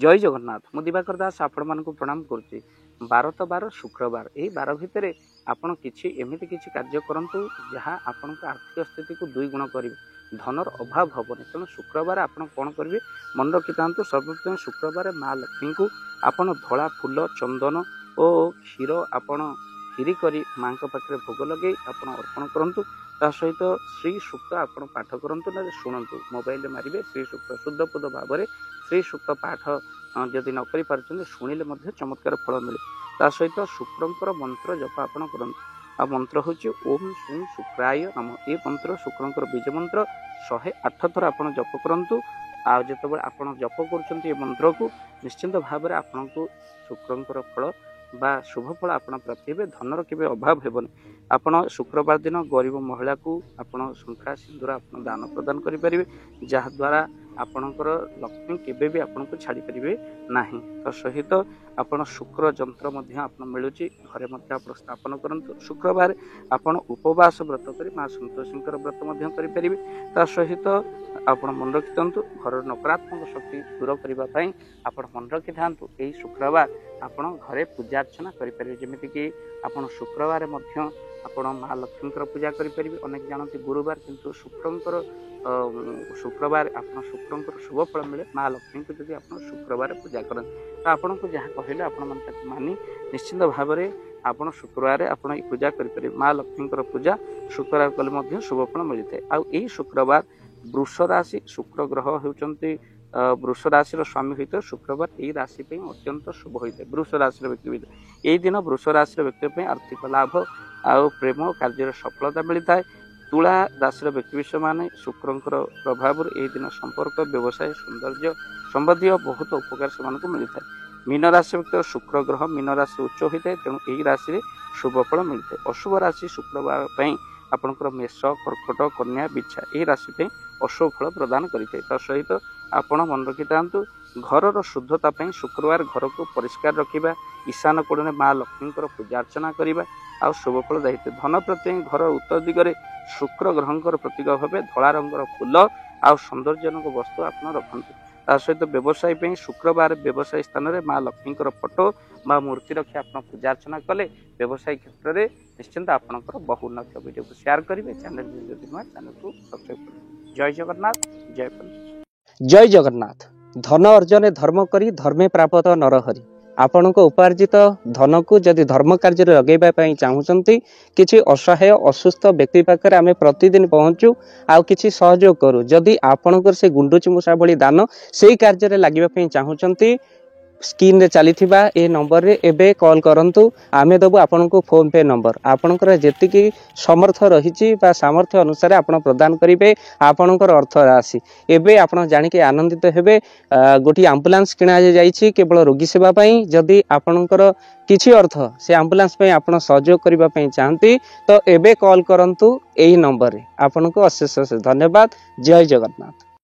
जय जगन्नाथ मु दिवाकर दास आपण मानक प्रणाम करुच्ची 12 तो 12 शुक्रवार यही 12 भितर आपण किसी एमती किसी कार्य करंतु जहाँ आपण आर्थिक स्थिति को 2 गुण करेंगे धनर अभाव हेनी तेणु शुक्रवार आपण कौन करेंगे मन रखी था सर्वप्रथम शुक्रवार माँ लक्ष्मी को आपण धला फूल चंदन और क्षीर आपण खीरी करी माँ पाखे भोग लगे आपण अर्पण करंतु ता सहित श्री सूक्त आपण पाठ करंतु ना शुणु मोबाइल मारे श्री सूक्त शुद्धपुद भाव में श्री सूक्त पाठ जदि न करि पारछन शुणिले मध्य चमत्कार फल मिले ता सहित शुक्रंकर मंत्र जप आपण करंतु आ मंत्र होची ओम श्री शुक्राय नमः ए मंत्र शुक्रंकर बीज मंत्र 108 थर आपण जप करंतु आ जतबे आपण जप करछन्ती ए मंत्र को निश्चिंत भाव में आपण को शुक्रंकर फल बा शुभ फल आपण प्राप्ति हे धनर केबे अभाव हेबनी आपण शुक्रवार दिन गरीब महिला को आपण शंखा सिंदूर आपण दान प्रदान करि परिबे जहा द्वारा आपणकर लक्ष्मी केबे भी आपण को छाड़ी परिबे नाही तो सहित आपण शुक्र यंत्र मध्य आपण मिलुची घरे मध्य आपण स्थापन करंतु शुक्रवार आपण उपवास व्रत करी मां संतोषींकर व्रत मध्य करि परिबे ता सहित आपण मन रखितंतु घर नकारात्मक शक्ति दूर करबा पई आपण मन रखि थांतु एई शुक्रवार आपण घरे पूजा अर्चना करि परिबे जेमिति कि आपण शुक्रवार मध्य आपण मां लक्ष्मीकर पूजा करि परिबे अनेक जानती गुरुवार किंतु शुक्रंकर शुक्रवार आपण शुक्रंकर शुभ फल मिले मां लक्ष्मी को जदि आपण शुक्रवार पूजा करन तो आपण को जहाँ कहले आपण मन तक मानी निश्चित भाव में आपण शुक्रवार आपण पूजा करि परिबे मां लक्ष्मीकर पूजा शुक्रवार कले मध्य शुभ फल मिलते आ एई शुक्रवार वृष राशि शुक्र ग्रह होउचंती वृष राशि स्वामी होते शुक्रवार यही राशि पे अत्यंत शुभ होता है वृष राशि व्यक्ति यही दिन वृष राशि व्यक्ति आर्थिक लाभ आउ प्रेम कार्य सफलता मिलता है तुला राशि व्यक्ति विषय माने शुक्रंकर प्रभाव यही दिन संपर्क व्यवसाय सौंदर्य संबंधी बहुत उपकार से मिलता है मीन राशि व्यक्ति शुक्र ग्रह मीन राशि उच्च होता है तेणु यही राशि शुभ फल मिलता है अशुभ राशि शुक्रवार आपणकर मेष कर्कट कन्या बिछा यही राशि अशुभ फल प्रदान करें सहित आपण मन रखी था घर शुद्धता शुक्रवार घर को परिष्कार रखा ईशान कोण माँ लक्ष्मीकर पूजा अर्चना करवा आ शुभ फल दायित्व धन प्रति घर उत्तर दिगरे शुक्र ग्रहंकर प्रतीक भाव धला रंगर फूल आ सौंदर्यजनक वस्तु आप रखते ता सहित व्यवसाय शुक्रवार व्यवसाय स्थान में माँ लक्ष्मीकर फोटो बा मूर्ति रखी आप पूजा अर्चना कले व्यवसाय क्षेत्र में निश्चिंत आपंकर बहु उन्नत वीडियो को शेयर करेंगे चैनल को सब्सक्राइब करें जय जगन्नाथ जय पंच जय जगन्नाथ धन अर्जन धर्म करी धर्मे प्राप्त नरहरि आपण उपार्जित धन को जदि धर्म कार्य लगेगा चाहूँगी किसी असहाय असुस्थ व्यक्ति पाखे आम प्रतिदिन पहुँचू आउ किसी सहयोग करूँ जदि आपणकर से गुंडुची मूषा भली दान से कार्य लगे चाहूँगी स्क्रीन रे चली ए नंबर रे एबे कॉल करंतु आमे दबु आपन को फोन पे नंबर आपनकर जेतिकी समर्थ रहिची बा सामर्थ्य अनुसार आपण प्रदान करिवे आपनकर अर्थ राशि एबे आपण जानि के आनंदित हेबे गोटी एम्बुलेंस किना जाईची केवल रोगी सेवा पई जदि आपनकर किछि अर्थ से एम्बुलेंस पई आपण सहयोग करिबा पई चाहंती तो एबे कॉल करंतु एही नंबर रे आपन को अशेष धन्यवाद जय जगन्नाथ।